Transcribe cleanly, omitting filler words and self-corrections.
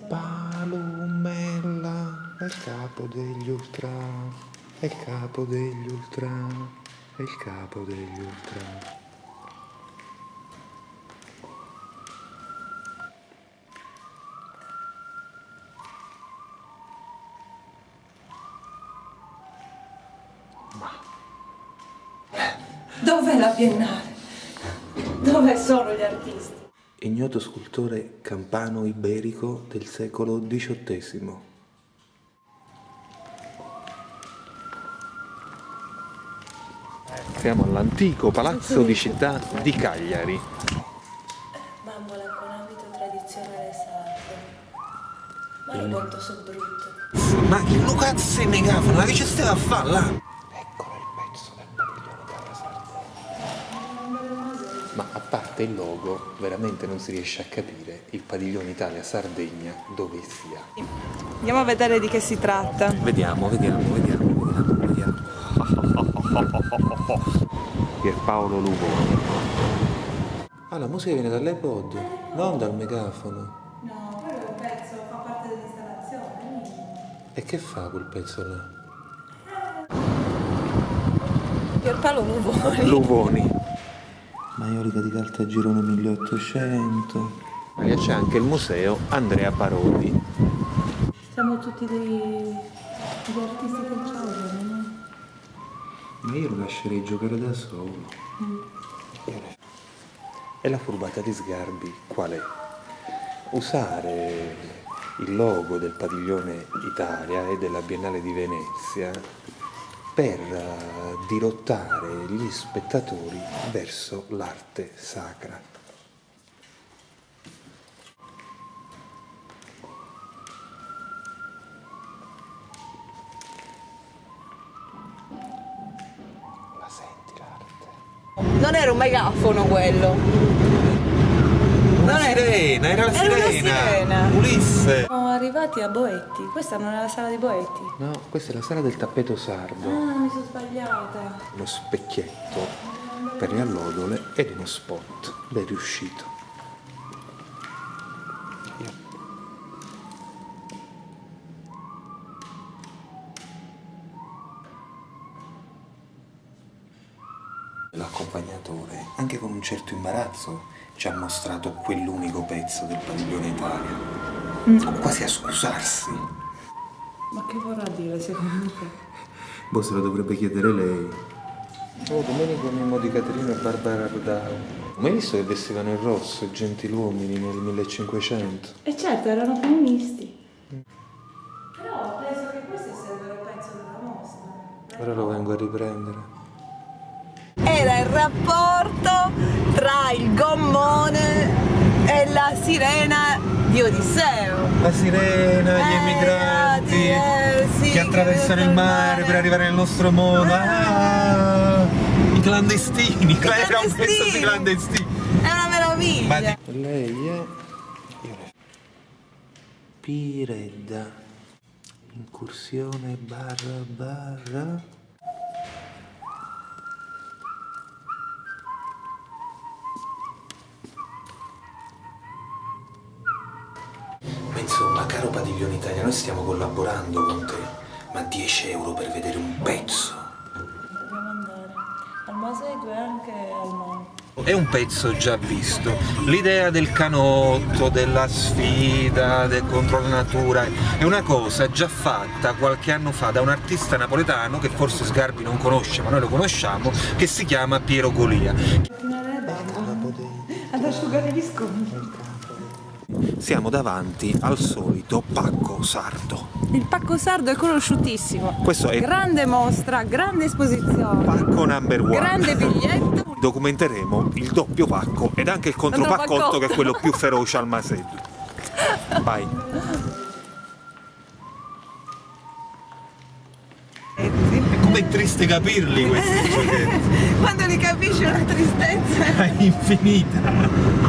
Palumella è il capo degli ultra, è il capo degli ultra, è il capo degli ultra. Dov'è la Biennale? Dove sono gli artisti? Ignoto scultore campano-iberico del secolo XVIII. Siamo all'antico palazzo di città di Cagliari. Bambola con abito tradizionale sardo. Ma io molto so brutto. Ma che cazzo è megafono? Ma che ci stiamo a fare là? Eccolo il pezzo del padiglione della Sardegna. Ma a parte il logo, veramente non si riesce a capire il padiglione Italia-Sardegna dove sia. Andiamo a vedere di che si tratta. Vediamo. Pierpaolo Luvoni. Ah, la musica viene dall'iPod, non dal megafono. No, quello è un pezzo, fa parte dell'installazione. E che fa quel pezzo là? Pierpaolo Luvoni. Maiolica di Caltagirone 1800. E c'è anche il museo Andrea Parodi. Siamo tutti degli artisti che giocano, no? Ma io lo lascerei giocare da solo. E la furbata di Sgarbi qual è? Usare il logo del padiglione Italia e della Biennale di Venezia per dirottare gli spettatori verso l'arte sacra. La senti l'arte? Non era un megafono quello. Una sirena, era la Era una sirena! sirena. Ulisse! Siamo arrivati a Boetti. Questa non è la sala di Boetti. No, questa è la sala del tappeto sardo. Ah, mi sono sbagliata. Uno specchietto per le allodole ed uno spot ben riuscito. L'accompagnatore, anche con un certo imbarazzo, ci ha mostrato quell'unico pezzo del padiglione Italia. Quasi a scusarsi. Ma che vorrà dire secondo te? Boh, se lo dovrebbe chiedere lei. Oh, Domenico Mimmo di Caterina e Barbara Rodao. Mai visto che vestivano il rosso i gentiluomini nel 1500? E certo, erano comunisti. Però penso che questo sia il vero pezzo della mostra. Ora lo vengo a riprendere. Era il rapporto tra il gommone e la sirena di Odisseo. La sirena, gli emigranti sì, che attraversano il mare per arrivare nel nostro mondo. Ah, i clandestini, era un pezzo di clandestini. È una meraviglia. Ma lei è Piredda, incursione barra. Ma insomma, caro Padiglione Italia, noi stiamo collaborando con te, ma 10 euro per vedere un pezzo? Dobbiamo andare al Masedu e anche al Mon. È un pezzo già visto. L'idea del canotto, della sfida, contro la natura, è una cosa già fatta qualche anno fa da un artista napoletano che forse Sgarbi non conosce, ma noi lo conosciamo, che si chiama Piero Golia. Ad asciugare gli scontri. Siamo davanti al solito pacco sardo. Il pacco sardo è conosciutissimo. Questo è grande mostra, grande esposizione. pacco number one. Grande biglietto. Documenteremo il doppio pacco ed anche il contropaccotto, che è quello più feroce al Masedu. Vai. È come triste capirli questi giochetti. Quando li capisci è una tristezza È infinita.